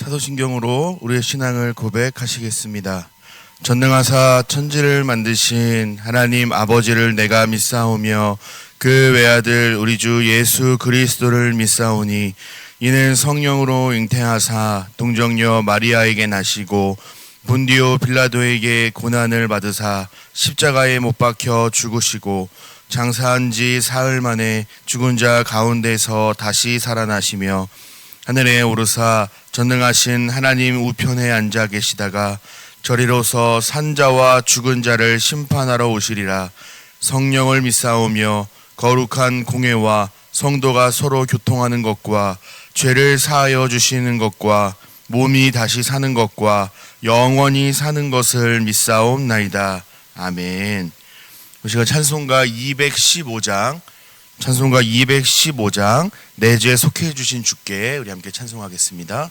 사도신경으로 우리의 신앙을 고백하시겠습니다. 전능하사 천지를 만드신 하나님 아버지를 내가 믿사오며 그 외아들 우리 주 예수 그리스도를 믿사오니 이는 성령으로 잉태하사 동정녀 마리아에게 나시고 본디오 빌라도에게 고난을 받으사 십자가에 못 박혀 죽으시고 장사한 지 사흘 만에 죽은 자 가운데서 다시 살아나시며 하늘에 오르사 전능하신 하나님 우편에 앉아 계시다가 저리로서 산자와 죽은 자를 심판하러 오시리라. 성령을 믿사오며 거룩한 공회와 성도가 서로 교통하는 것과 죄를 사하여 주시는 것과 몸이 다시 사는 것과 영원히 사는 것을 믿사옵나이다. 아멘. 이 시간 찬송가 215장 내 죄 속해 주신 주께 우리 함께 찬송하겠습니다.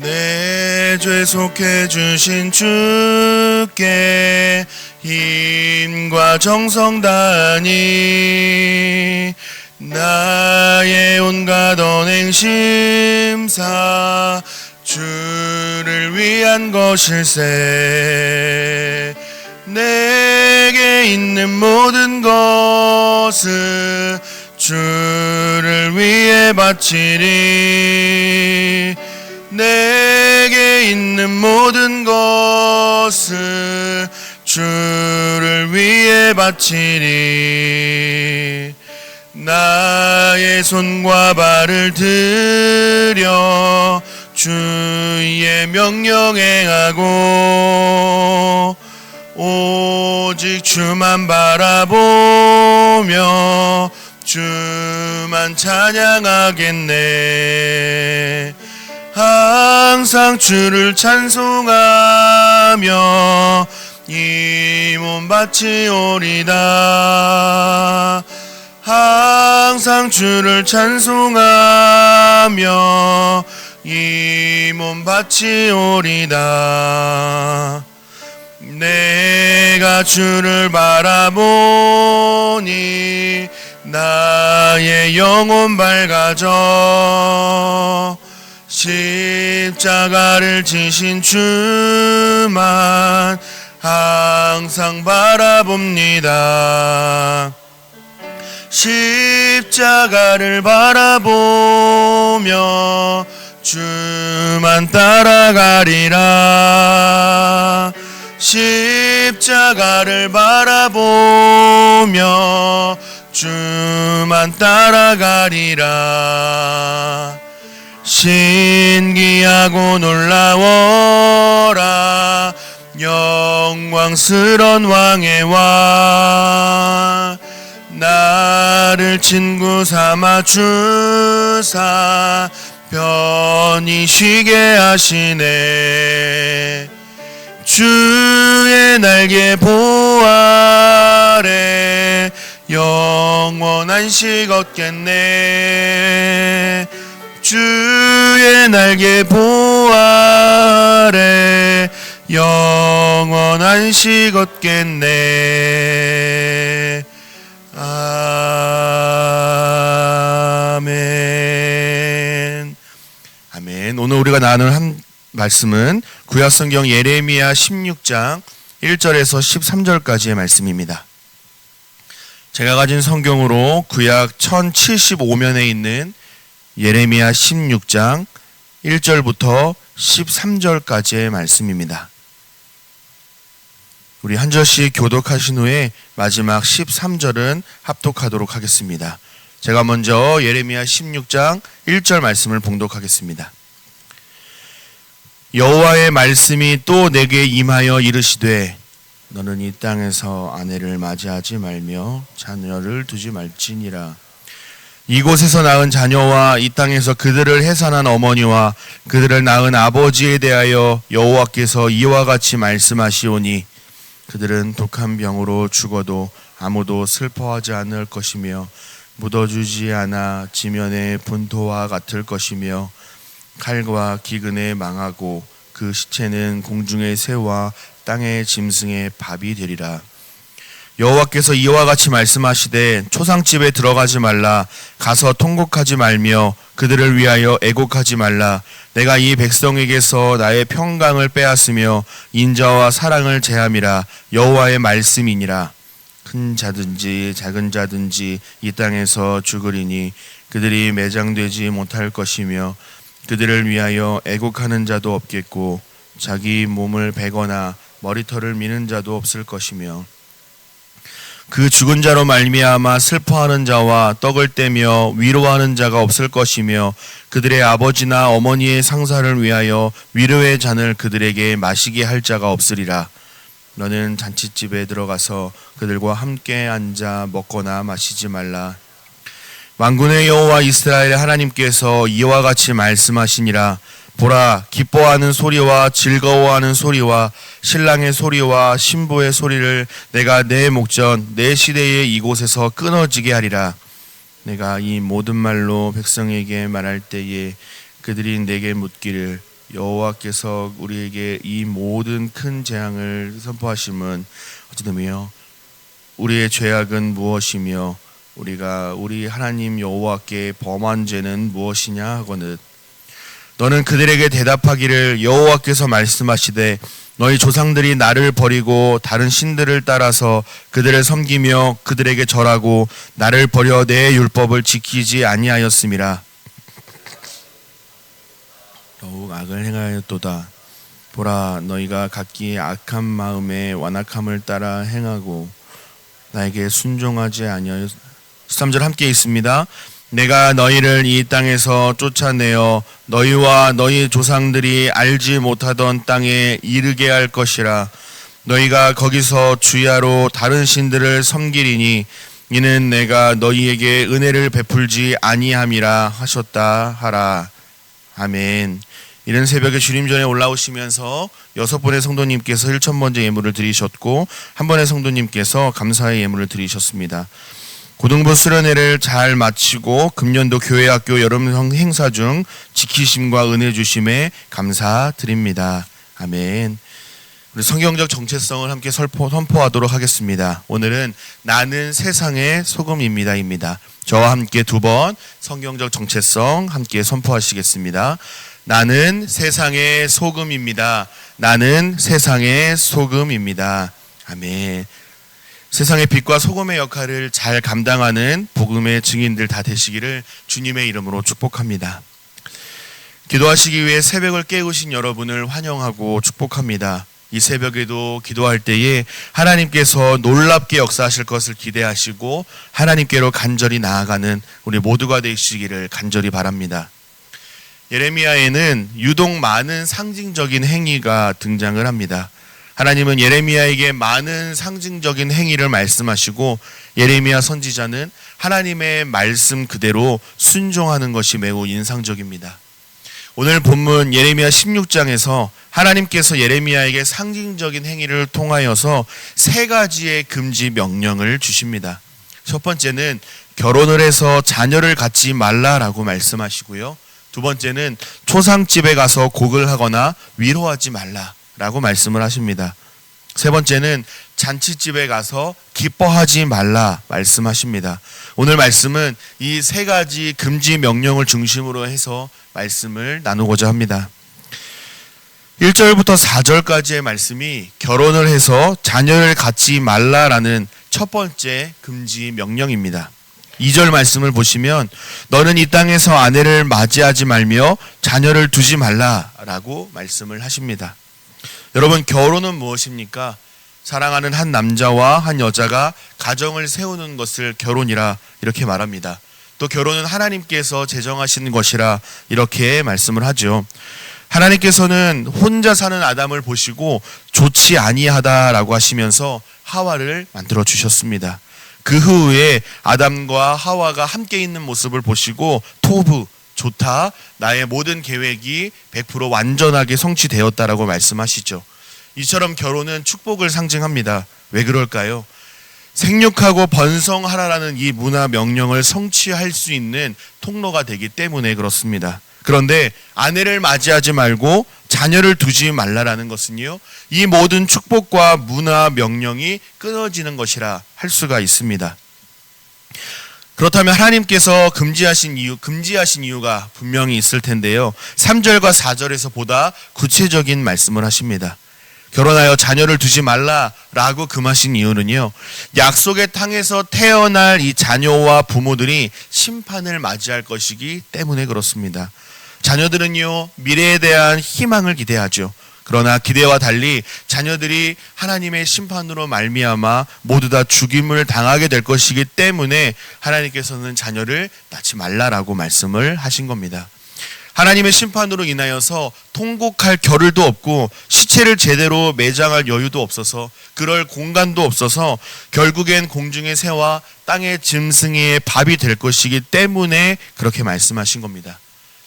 내 죄 속해 주신 주께 힘과 정성 다하니 나의 온갖 언행 심사 주를 위한 것일세. 내게 있는 모든 것을 주를 위해 바치리. 내게 있는 모든 것을 주를 위해 바치리. 나의 손과 발을 들여 주의 명령 행하고 오직 주만 바라보며 주만 찬양하겠네. 항상 주를 찬송하며 이 몸 바치오리다. 항상 주를 찬송하며 이 몸 바치오리다. 내가 주를 바라보니 나의 영혼 밝아져. 십자가를 지신 주만 항상 바라봅니다. 십자가를 바라보며 주만 따라가리라. 십자가를 바라보며 주만 따라가리라. 신기하고 놀라워라. 영광스런 왕의 왕 나를 친구 삼아 주사 편히 쉬게 하시네. 주의 날개 보호 아래 영원한 식 얻겠네. 주의 날개 보호 아래 영원한 식 얻겠네. 아멘. 아멘. 오늘 우리가 나눌 한 말씀은 구약성경 예레미야 16장 1절에서 13절까지의 말씀입니다. 제가 가진 성경으로 구약 1075면에 있는 예레미야 16장 1절부터 13절까지의 말씀입니다. 우리 한 절씩 교독하신 후에 마지막 13절은 합독하도록 하겠습니다. 제가 먼저 예레미야 16장 1절 말씀을 봉독하겠습니다. 여호와의 말씀이 또 내게 임하여 이르시되 너는 이 땅에서 아내를 맞이하지 말며 자녀를 두지 말지니라. 이곳에서 낳은 자녀와 이 땅에서 그들을 해산한 어머니와 그들을 낳은 아버지에 대하여 여호와께서 이와 같이 말씀하시오니 그들은 독한 병으로 죽어도 아무도 슬퍼하지 않을 것이며 묻어주지 않아 지면의 분토와 같을 것이며 칼과 기근에 망하고 그 시체는 공중의 새와 땅의 짐승의 밥이 되리라. 여호와께서 이와 같이 말씀하시되 초상집에 들어가지 말라. 가서 통곡하지 말며 그들을 위하여 애곡하지 말라. 내가 이 백성에게서 나의 평강을 빼앗으며 인자와 사랑을 제함이라. 여호와의 말씀이니라. 큰 자든지 작은 자든지 이 땅에서 죽으리니 그들이 매장되지 못할 것이며 그들을 위하여 애곡하는 자도 없겠고 자기 몸을 베거나 머리털을 미는 자도 없을 것이며 그 죽은 자로 말미암아 슬퍼하는 자와 떡을 떼며 위로하는 자가 없을 것이며 그들의 아버지나 어머니의 상사를 위하여 위로의 잔을 그들에게 마시게 할 자가 없으리라. 너는 잔치집에 들어가서 그들과 함께 앉아 먹거나 마시지 말라. 만군의 여호와 이스라엘의 하나님께서 이와 같이 말씀하시니라. 보라, 기뻐하는 소리와 즐거워하는 소리와 신랑의 소리와 신부의 소리를 내가 내 목전 내 시대의 이곳에서 끊어지게 하리라. 내가 이 모든 말로 백성에게 말할 때에 그들이 내게 묻기를 여호와께서 우리에게 이 모든 큰 재앙을 선포하심은 어찌되며 우리의 죄악은 무엇이며 우리가 우리 하나님 여호와께 범한 죄는 무엇이냐 하거늘 너는 그들에게 대답하기를 여호와께서 말씀하시되 너희 조상들이 나를 버리고 다른 신들을 따라서 그들을 섬기며 그들에게 절하고 나를 버려 내 율법을 지키지 아니하였음이라. 더욱 악을 행하였도다. 보라, 너희가 각기 악한 마음에 완악함을 따라 행하고 나에게 순종하지 아니하였. 13절 함께 있습니다. 내가 너희를 이 땅에서 쫓아내어 너희와 너희 조상들이 알지 못하던 땅에 이르게 할 것이라. 너희가 거기서 주야로 다른 신들을 섬기리니 이는 내가 너희에게 은혜를 베풀지 아니함이라 하셨다 하라. 아멘. 이른 새벽에 주님 전에 올라오시면서 6분의 성도님께서 1,000번째 예물을 드리셨고 한 번의 성도님께서 감사의 예물을 드리셨습니다. 고등부 수련회를 잘 마치고 금년도 교회학교 여름 행사 중 지키심과 은혜 주심에 감사드립니다. 아멘. 우리 성경적 정체성을 함께 선포하도록 하겠습니다. 오늘은 나는 세상의 소금입니다입니다. 저와 함께 2번 성경적 정체성 함께 선포하시겠습니다. 나는 세상의 소금입니다. 나는 세상의 소금입니다. 아멘. 세상의 빛과 소금의 역할을 잘 감당하는 복음의 증인들 다 되시기를 주님의 이름으로 축복합니다. 기도하시기 위해 새벽을 깨우신 여러분을 환영하고 축복합니다. 이 새벽에도 기도할 때에 하나님께서 놀랍게 역사하실 것을 기대하시고 하나님께로 간절히 나아가는 우리 모두가 되시기를 간절히 바랍니다. 예레미야에는 유독 많은 상징적인 행위가 등장을 합니다. 하나님은 예레미야에게 많은 상징적인 행위를 말씀하시고 예레미야 선지자는 하나님의 말씀 그대로 순종하는 것이 매우 인상적입니다. 오늘 본문 예레미야 16장에서 하나님께서 예레미야에게 상징적인 행위를 통하여서 3가지의 금지 명령을 주십니다. 첫 번째는 결혼을 해서 자녀를 갖지 말라라고 말씀하시고요. 2번째는 초상집에 가서 곡을 하거나 위로하지 말라라고 말씀을 하십니다. 3번째는 잔치집에 가서 기뻐하지 말라 말씀하십니다. 오늘 말씀은 이 3가지 금지 명령을 중심으로 해서 말씀을 나누고자 합니다. 1절부터 4절까지의 말씀이 결혼을 해서 자녀를 갖지 말라라는 첫 번째 금지 명령입니다. 2절 말씀을 보시면 너는 이 땅에서 아내를 맞이하지 말며 자녀를 두지 말라라고 말씀을 하십니다. 여러분, 결혼은 무엇입니까? 사랑하는 한 남자와 한 여자가 가정을 세우는 것을 결혼이라 이렇게 말합니다. 또 결혼은 하나님께서 제정하신 것이라 이렇게 말씀을 하죠. 하나님께서는 혼자 사는 아담을 보시고 좋지 아니하다라고 하시면서 하와를 만들어 주셨습니다. 그 후에 아담과 하와가 함께 있는 모습을 보시고 토부, 좋다, 나의 모든 계획이 100% 완전하게 성취되었다라고 말씀하시죠. 이처럼 결혼은 축복을 상징합니다. 왜 그럴까요? 생육하고 번성하라라는 이 문화 명령을 성취할 수 있는 통로가 되기 때문에 그렇습니다. 그런데 아내를 맞이하지 말고 자녀를 두지 말라라는 것은요, 이 모든 축복과 문화 명령이 끊어지는 것이라 할 수가 있습니다. 그렇다면 하나님께서 금지하신 이유가 분명히 있을 텐데요. 3절과 4절에서 보다 구체적인 말씀을 하십니다. 결혼하여 자녀를 두지 말라라고 금하신 이유는요, 약속의 땅에서 태어날 이 자녀와 부모들이 심판을 맞이할 것이기 때문에 그렇습니다. 자녀들은요, 미래에 대한 희망을 기대하죠. 그러나 기대와 달리 자녀들이 하나님의 심판으로 말미암아 모두 다 죽임을 당하게 될 것이기 때문에 하나님께서는 자녀를 낳지 말라라고 말씀을 하신 겁니다. 하나님의 심판으로 인하여서 통곡할 겨를도 없고 시체를 제대로 매장할 여유도 없어서 그럴 공간도 없어서 결국엔 공중의 새와 땅의 짐승의 밥이 될 것이기 때문에 그렇게 말씀하신 겁니다.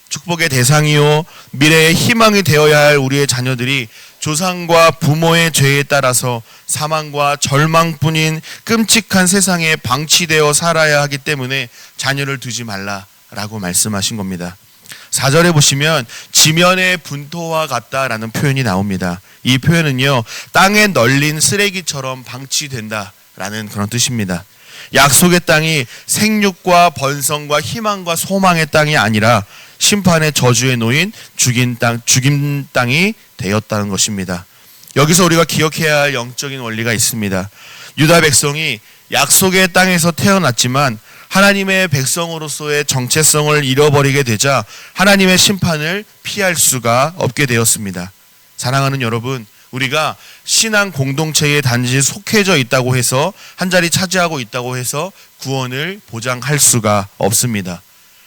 축복의 대상이요 미래의 희망이 되어야 할 우리의 자녀들이 조상과 부모의 죄에 따라서 사망과 절망뿐인 끔찍한 세상에 방치되어 살아야 하기 때문에 자녀를 두지 말라라고 말씀하신 겁니다. 4절에 보시면 지면의 분토와 같다라는 표현이 나옵니다. 이 표현은요, 땅에 널린 쓰레기처럼 방치된다라는 그런 뜻입니다. 약속의 땅이 생육과 번성과 희망과 소망의 땅이 아니라 심판의 저주에 놓인 죽임 땅이 되었다는 것입니다. 여기서 우리가 기억해야 할 영적인 원리가 있습니다. 유다 백성이 약속의 땅에서 태어났지만 하나님의 백성으로서의 정체성을 잃어버리게 되자 하나님의 심판을 피할 수가 없게 되었습니다. 사랑하는 여러분, 우리가 신앙 공동체에 단지 속해져 있다고 해서 한 자리 차지하고 있다고 해서 구원을 보장할 수가 없습니다.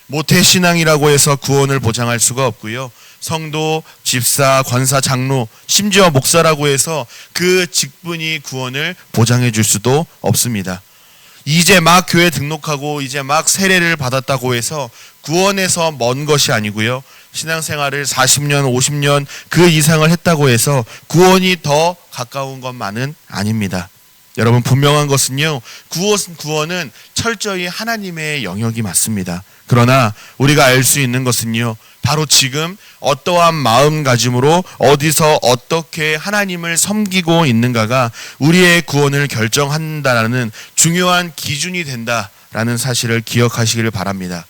모태신앙이라고 해서 구원을 보장할 수가 없고요. 성도, 집사, 권사, 장로, 심지어 목사라고 해서 그 직분이 구원을 보장해 줄 수도 없습니다. 이제 막 교회 등록하고 이제 막 세례를 받았다고 해서 구원에서 먼 것이 아니고요. 신앙생활을 40년, 50년 그 이상을 했다고 해서 구원이 더 가까운 것만은 아닙니다. 여러분, 분명한 것은요, 구원은 철저히 하나님의 영역이 맞습니다. 그러나 우리가 알 수 있는 것은요, 바로 지금 어떠한 마음가짐으로 어디서 어떻게 하나님을 섬기고 있는가가 우리의 구원을 결정한다라는 중요한 기준이 된다라는 사실을 기억하시기를 바랍니다.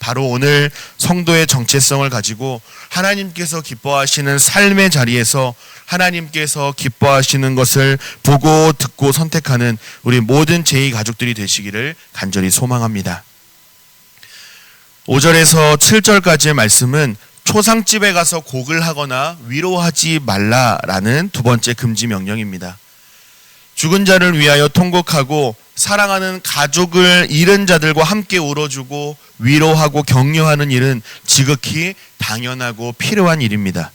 바로 오늘 성도의 정체성을 가지고 하나님께서 기뻐하시는 삶의 자리에서 하나님께서 기뻐하시는 것을 보고 듣고 선택하는 우리 모든 제2가족들이 되시기를 간절히 소망합니다. 5절에서 7절까지의 말씀은 초상집에 가서 곡을 하거나 위로하지 말라라는 두 번째 금지 명령입니다. 죽은 자를 위하여 통곡하고 사랑하는 가족을 잃은 자들과 함께 울어주고 위로하고 격려하는 일은 지극히 당연하고 필요한 일입니다.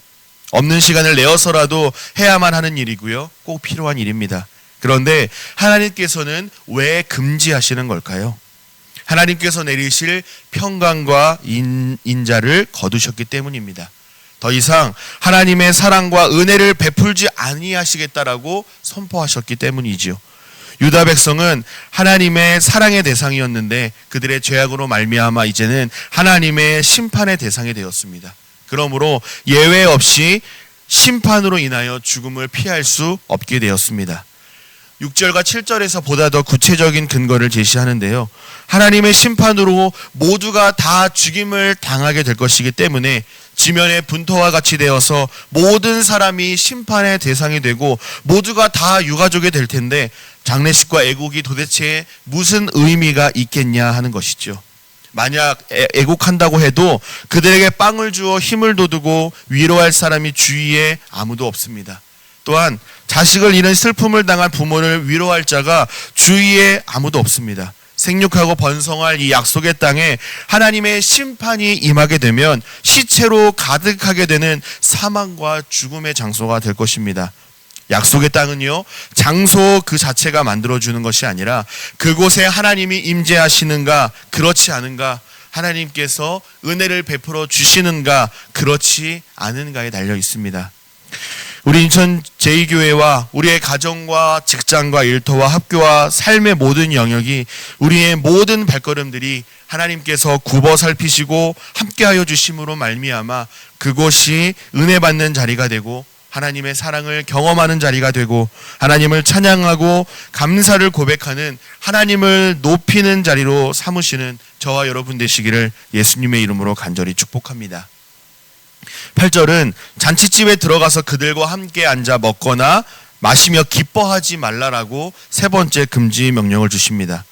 없는 시간을 내어서라도 해야만 하는 일이고요. 꼭 필요한 일입니다. 그런데 하나님께서는 왜 금지하시는 걸까요? 하나님께서 내리실 평강과 인자를 거두셨기 때문입니다. 더 이상 하나님의 사랑과 은혜를 베풀지 아니하시겠다라고 선포하셨기 때문이지요. 유다 백성은 하나님의 사랑의 대상이었는데 그들의 죄악으로 말미암아 이제는 하나님의 심판의 대상이 되었습니다. 그러므로 예외 없이 심판으로 인하여 죽음을 피할 수 없게 되었습니다. 6절과 7절에서 보다 더 구체적인 근거를 제시하는데요. 하나님의 심판으로 모두가 다 죽임을 당하게 될 것이기 때문에 지면의 분토와 같이 되어서 모든 사람이 심판의 대상이 되고 모두가 다 유가족이 될 텐데 장례식과 애국이 도대체 무슨 의미가 있겠냐 하는 것이죠. 만약 애국한다고 해도 그들에게 빵을 주어 힘을 돋우고 위로할 사람이 주위에 아무도 없습니다. 또한 자식을 잃은 슬픔을 당한 부모를 위로할 자가 주위에 아무도 없습니다. 생육하고 번성할 이 약속의 땅에 하나님의 심판이 임하게 되면 시체로 가득하게 되는 사망과 죽음의 장소가 될 것입니다. 약속의 땅은요, 장소 그 자체가 만들어주는 것이 아니라 그곳에 하나님이 임재하시는가 그렇지 않은가, 하나님께서 은혜를 베풀어 주시는가 그렇지 않은가에 달려 있습니다. 우리 인천 제2교회와 우리의 가정과 직장과 일터와 학교와 삶의 모든 영역이 우리의 모든 발걸음들이 하나님께서 굽어 살피시고 함께하여 주심으로 말미암아 그곳이 은혜 받는 자리가 되고 하나님의 사랑을 경험하는 자리가 되고 하나님을 찬양하고 감사를 고백하는 하나님을 높이는 자리로 삼으시는 저와 여러분 되시기를 예수님의 이름으로 간절히 축복합니다. 8절은 잔치집에 들어가서 그들과 함께 앉아 먹거나 마시며 기뻐하지 말라라고 세 번째 금지 명령을 주십니다.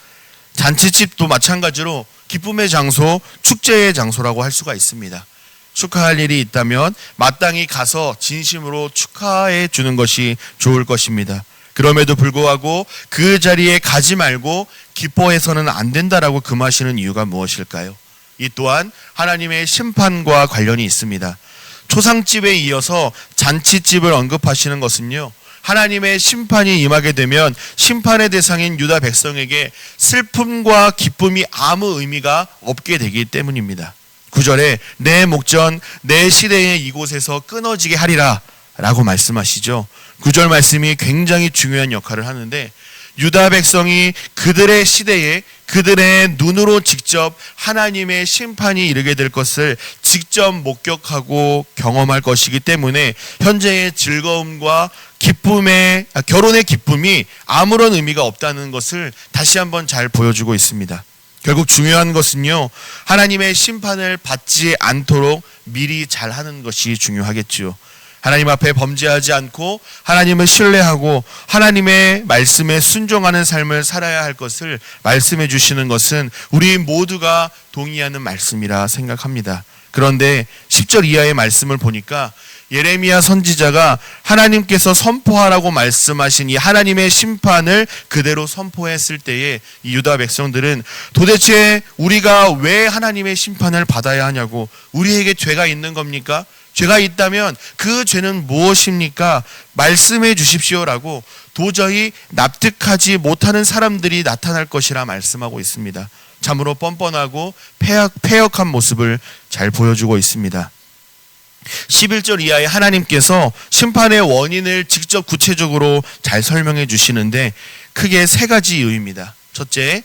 잔치집도 마찬가지로 기쁨의 장소, 축제의 장소라고 할 수가 있습니다. 축하할 일이 있다면 마땅히 가서 진심으로 축하해 주는 것이 좋을 것입니다. 그럼에도 불구하고 그 자리에 가지 말고 기뻐해서는 안 된다라고 금하시는 이유가 무엇일까요? 이 또한 하나님의 심판과 관련이 있습니다. 초상집에 이어서 잔치집을 언급하시는 것은요, 하나님의 심판이 임하게 되면 심판의 대상인 유다 백성에게 슬픔과 기쁨이 아무 의미가 없게 되기 때문입니다. 9절에 내 목전 내 시대의 이곳에서 끊어지게 하리라 라고 말씀하시죠. 9절 말씀이 굉장히 중요한 역할을 하는데, 유다 백성이 그들의 시대에 그들의 눈으로 직접 하나님의 심판이 이르게 될 것을 직접 목격하고 경험할 것이기 때문에 현재의 즐거움과 결혼의 기쁨이 아무런 의미가 없다는 것을 다시 한번 잘 보여주고 있습니다. 결국 중요한 것은요, 하나님의 심판을 받지 않도록 미리 잘하는 것이 중요하겠지요. 하나님 앞에 범죄하지 않고 하나님을 신뢰하고 하나님의 말씀에 순종하는 삶을 살아야 할 것을 말씀해 주시는 것은 우리 모두가 동의하는 말씀이라 생각합니다. 그런데 10절 이하의 말씀을 보니까 예레미야 선지자가 하나님께서 선포하라고 말씀하신 이 하나님의 심판을 그대로 선포했을 때에 이 유다 백성들은 도대체 우리가 왜 하나님의 심판을 받아야 하냐고, 우리에게 죄가 있는 겁니까? 죄가 있다면 그 죄는 무엇입니까? 말씀해 주십시오라고 도저히 납득하지 못하는 사람들이 나타날 것이라 말씀하고 있습니다. 참으로 뻔뻔하고 패역한 모습을 잘 보여주고 있습니다. 11절 이하에 하나님께서 심판의 원인을 직접 구체적으로 잘 설명해 주시는데 크게 세 가지 이유입니다. 첫째,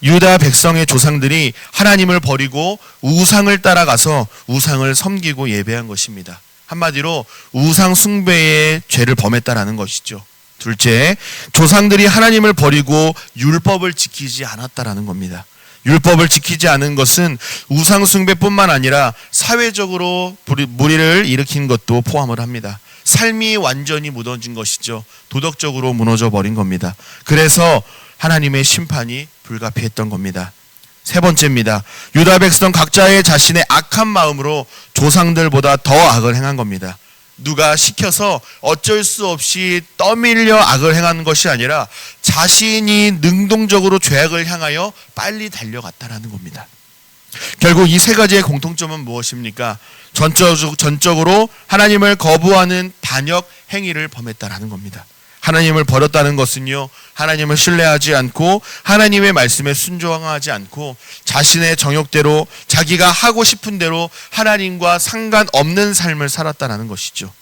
유다 백성의 조상들이 하나님을 버리고 우상을 따라가서 우상을 섬기고 예배한 것입니다. 한마디로 우상 숭배의 죄를 범했다라는 것이죠. 둘째, 조상들이 하나님을 버리고 율법을 지키지 않았다라는 겁니다. 율법을 지키지 않은 것은 우상 숭배뿐만 아니라 사회적으로 무리를 일으킨 것도 포함을 합니다. 삶이 완전히 무너진 것이죠. 도덕적으로 무너져 버린 겁니다. 그래서 하나님의 심판이 불가피했던 겁니다. 세 번째입니다. 유다 백성 각자의 자신의 악한 마음으로 조상들보다 더 악을 행한 겁니다. 누가 시켜서 어쩔 수 없이 떠밀려 악을 행하는 것이 아니라 자신이 능동적으로 죄악을 향하여 빨리 달려갔다라는 겁니다. 결국 이 세 가지의 공통점은 무엇입니까? 전적으로 하나님을 거부하는 반역 행위를 범했다라는 겁니다. 하나님을 버렸다는 것은요, 하나님을 신뢰하지 않고 하나님의 말씀에 순종하지 않고 자신의 정욕대로 자기가 하고 싶은 대로 하나님과 상관없는 삶을 살았다는 것이죠.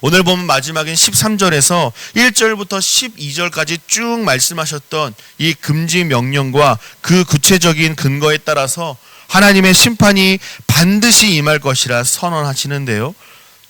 오늘 보면 마지막인 13절에서 1절부터 12절까지 쭉 말씀하셨던 이 금지 명령과 그 구체적인 근거에 따라서 하나님의 심판이 반드시 임할 것이라 선언하시는데요,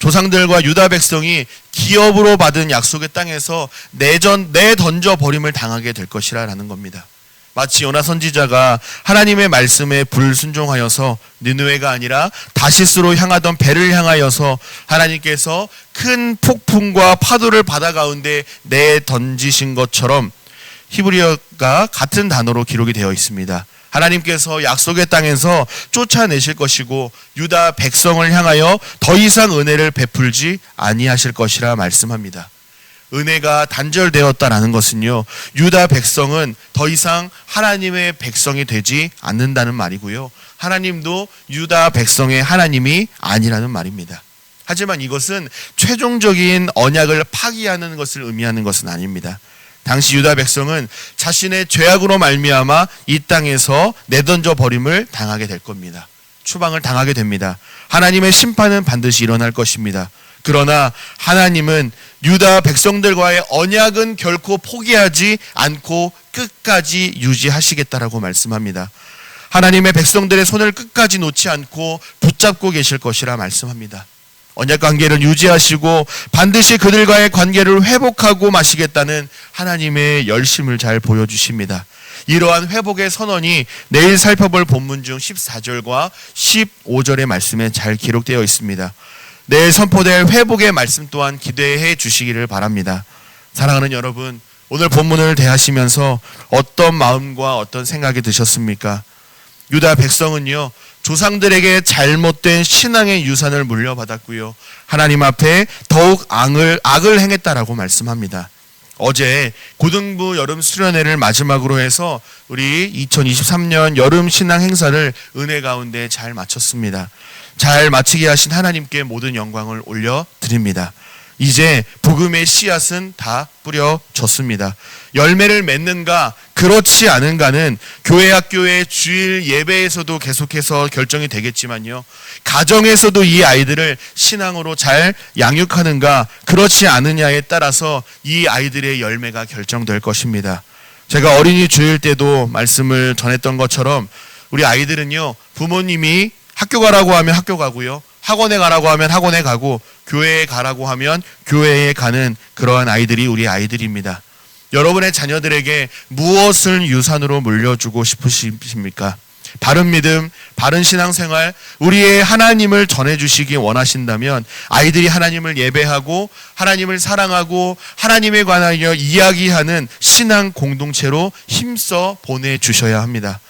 조상들과 유다 백성이 기업으로 받은 약속의 땅에서 내던져 버림을 당하게 될 것이라는 겁니다. 마치 요나 선지자가 하나님의 말씀에 불순종하여서 느느웨가 아니라 다시스로 향하던 배를 향하여서 하나님께서 큰 폭풍과 파도를 바다 가운데 내던지신 것처럼 히브리어가 같은 단어로 기록이 되어 있습니다. 하나님께서 약속의 땅에서 쫓아내실 것이고 유다 백성을 향하여 더 이상 은혜를 베풀지 아니하실 것이라 말씀합니다. 은혜가 단절되었다라는 것은요, 유다 백성은 더 이상 하나님의 백성이 되지 않는다는 말이고요, 하나님도 유다 백성의 하나님이 아니라는 말입니다. 하지만 이것은 최종적인 언약을 파기하는 것을 의미하는 것은 아닙니다. 당시 유다 백성은 자신의 죄악으로 말미암아 이 땅에서 내던져 버림을 당하게 될 겁니다. 추방을 당하게 됩니다. 하나님의 심판은 반드시 일어날 것입니다. 그러나 하나님은 유다 백성들과의 언약은 결코 포기하지 않고 끝까지 유지하시겠다라고 말씀합니다. 하나님의 백성들의 손을 끝까지 놓지 않고 붙잡고 계실 것이라 말씀합니다. 언약 관계를 유지하시고 반드시 그들과의 관계를 회복하고 마시겠다는 하나님의 열심을 잘 보여주십니다. 이러한 회복의 선언이 내일 살펴볼 본문 중 14절과 15절의 말씀에 잘 기록되어 있습니다. 내일 선포될 회복의 말씀 또한 기대해 주시기를 바랍니다. 사랑하는 여러분, 오늘 본문을 대하시면서 어떤 마음과 어떤 생각이 드셨습니까? 유다 백성은요, 조상들에게 잘못된 신앙의 유산을 물려받았고요, 하나님 앞에 더욱 악을 행했다라고 말씀합니다. 어제 고등부 여름 수련회를 마지막으로 해서 우리 2023년 여름 신앙 행사를 은혜 가운데 잘 마쳤습니다. 잘 마치게 하신 하나님께 모든 영광을 올려드립니다. 이제 복음의 씨앗은 다 뿌려졌습니다. 열매를 맺는가 그렇지 않은가는 교회 학교의 주일 예배에서도 계속해서 결정이 되겠지만요, 가정에서도 이 아이들을 신앙으로 잘 양육하는가 그렇지 않느냐에 따라서 이 아이들의 열매가 결정될 것입니다. 제가 어린이 주일 때도 말씀을 전했던 것처럼 우리 아이들은요, 부모님이 학교 가라고 하면 학교 가고요, 학원에 가라고 하면 학원에 가고, 교회에 가라고 하면 교회에 가는 그러한 아이들이 우리 아이들입니다. 여러분의 자녀들에게 무엇을 유산으로 물려주고 싶으십니까? 바른 믿음, 바른 신앙생활, 우리의 하나님을 전해주시기 원하신다면 아이들이 하나님을 예배하고 하나님을 사랑하고 하나님에 관하여 이야기하는 신앙 공동체로 힘써 보내주셔야 합니다.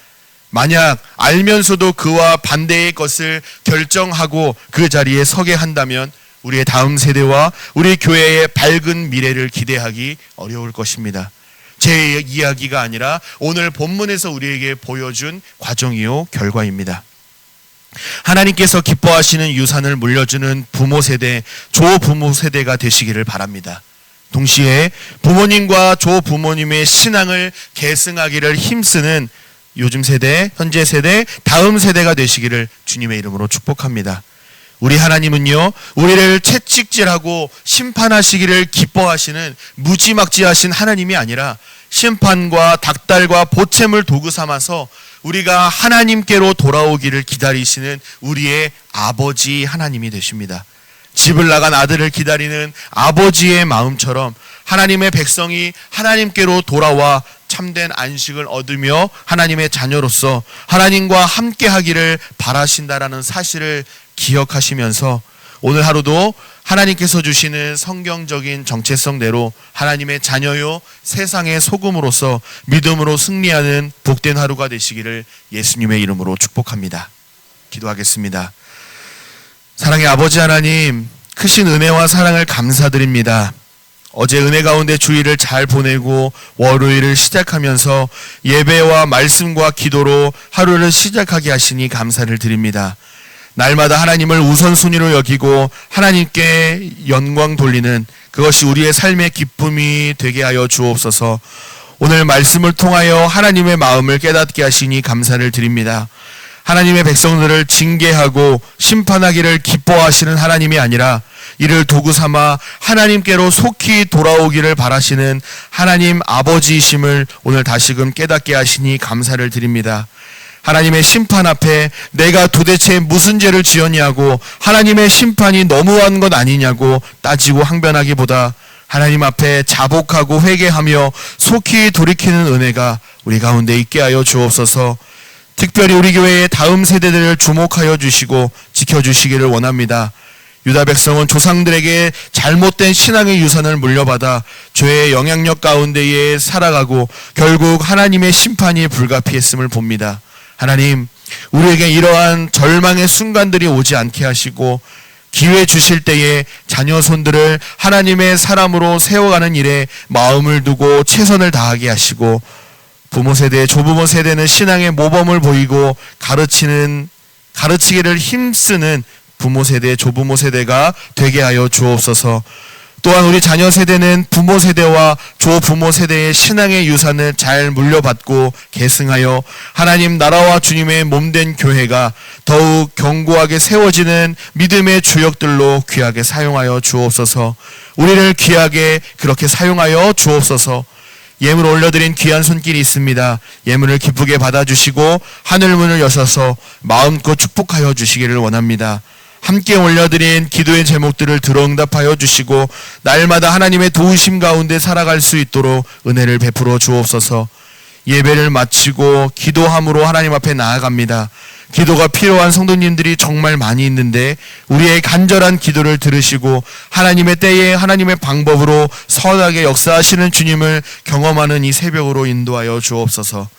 만약 알면서도 그와 반대의 것을 결정하고 그 자리에 서게 한다면 우리의 다음 세대와 우리 교회의 밝은 미래를 기대하기 어려울 것입니다. 제 이야기가 아니라 오늘 본문에서 우리에게 보여준 과정이요 결과입니다. 하나님께서 기뻐하시는 유산을 물려주는 부모 세대, 조부모 세대가 되시기를 바랍니다. 동시에 부모님과 조부모님의 신앙을 계승하기를 힘쓰는 요즘 세대, 현재 세대, 다음 세대가 되시기를 주님의 이름으로 축복합니다. 우리 하나님은요, 우리를 채찍질하고 심판하시기를 기뻐하시는 무지막지하신 하나님이 아니라 심판과 닥달과 보챔을 도구 삼아서 우리가 하나님께로 돌아오기를 기다리시는 우리의 아버지 하나님이 되십니다. 집을 나간 아들을 기다리는 아버지의 마음처럼 하나님의 백성이 하나님께로 돌아와 참된 안식을 얻으며 하나님의 자녀로서 하나님과 함께하기를 바라신다라는 사실을 기억하시면서 오늘 하루도 하나님께서 주시는 성경적인 정체성대로 하나님의 자녀요 세상의 소금으로서 믿음으로 승리하는 복된 하루가 되시기를 예수님의 이름으로 축복합니다. 기도하겠습니다. 사랑의 아버지 하나님, 크신 은혜와 사랑을 감사드립니다. 어제 은혜 가운데 주일을 잘 보내고 월요일을 시작하면서 예배와 말씀과 기도로 하루를 시작하게 하시니 감사를 드립니다. 날마다 하나님을 우선순위로 여기고 하나님께 영광 돌리는 그것이 우리의 삶의 기쁨이 되게 하여 주옵소서. 오늘 말씀을 통하여 하나님의 마음을 깨닫게 하시니 감사를 드립니다. 하나님의 백성들을 징계하고 심판하기를 기뻐하시는 하나님이 아니라 이를 도구 삼아 하나님께로 속히 돌아오기를 바라시는 하나님 아버지이심을 오늘 다시금 깨닫게 하시니 감사를 드립니다. 하나님의 심판 앞에 내가 도대체 무슨 죄를 지었냐고, 하나님의 심판이 너무한 것 아니냐고 따지고 항변하기보다 하나님 앞에 자복하고 회개하며 속히 돌이키는 은혜가 우리 가운데 있게 하여 주옵소서. 특별히 우리 교회의 다음 세대들을 주목하여 주시고 지켜주시기를 원합니다. 유다 백성은 조상들에게 잘못된 신앙의 유산을 물려받아 죄의 영향력 가운데에 살아가고 결국 하나님의 심판이 불가피했음을 봅니다. 하나님, 우리에게 이러한 절망의 순간들이 오지 않게 하시고 기회 주실 때에 자녀 손들을 하나님의 사람으로 세워가는 일에 마음을 두고 최선을 다하게 하시고, 부모 세대, 조부모 세대는 신앙의 모범을 보이고 가르치기를 힘쓰는 부모 세대, 조부모 세대가 되게 하여 주옵소서. 또한 우리 자녀 세대는 부모 세대와 조부모 세대의 신앙의 유산을 잘 물려받고 계승하여 하나님 나라와 주님의 몸된 교회가 더욱 견고하게 세워지는 믿음의 주역들로 귀하게 사용하여 주옵소서. 우리를 귀하게 그렇게 사용하여 주옵소서. 예물 올려드린 귀한 손길이 있습니다. 예물을 기쁘게 받아주시고 하늘문을 여셔서 마음껏 축복하여 주시기를 원합니다. 함께 올려드린 기도의 제목들을 들어응답하여 주시고 날마다 하나님의 도우심 가운데 살아갈 수 있도록 은혜를 베풀어 주옵소서. 예배를 마치고 기도함으로 하나님 앞에 나아갑니다. 기도가 필요한 성도님들이 정말 많이 있는데 우리의 간절한 기도를 들으시고 하나님의 때에 하나님의 방법으로 선하게 역사하시는 주님을 경험하는 이 새벽으로 인도하여 주옵소서.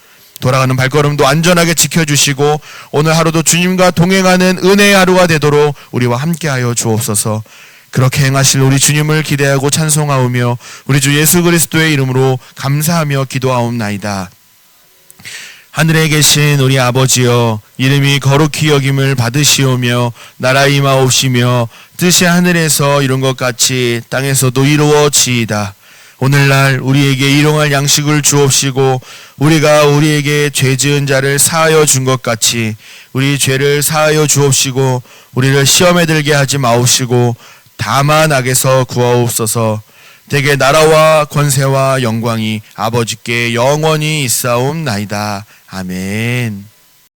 돌아가는 발걸음도 안전하게 지켜주시고 오늘 하루도 주님과 동행하는 은혜의 하루가 되도록 우리와 함께하여 주옵소서. 그렇게 행하실 우리 주님을 기대하고 찬송하오며 우리 주 예수 그리스도의 이름으로 감사하며 기도하옵나이다. 하늘에 계신 우리 아버지여, 이름이 거룩히 여김을 받으시오며 나라 임하옵시며 뜻이 하늘에서 이룬 것 같이 땅에서도 이루어지이다. 오늘날 우리에게 일용할 양식을 주옵시고 우리가 우리에게 죄 지은 자를 사하여 준 것 같이 우리 죄를 사하여 주옵시고 우리를 시험에 들게 하지 마옵시고 다만 악에서 구하옵소서. 대개 나라와 권세와 영광이 아버지께 영원히 있사옵나이다. 아멘.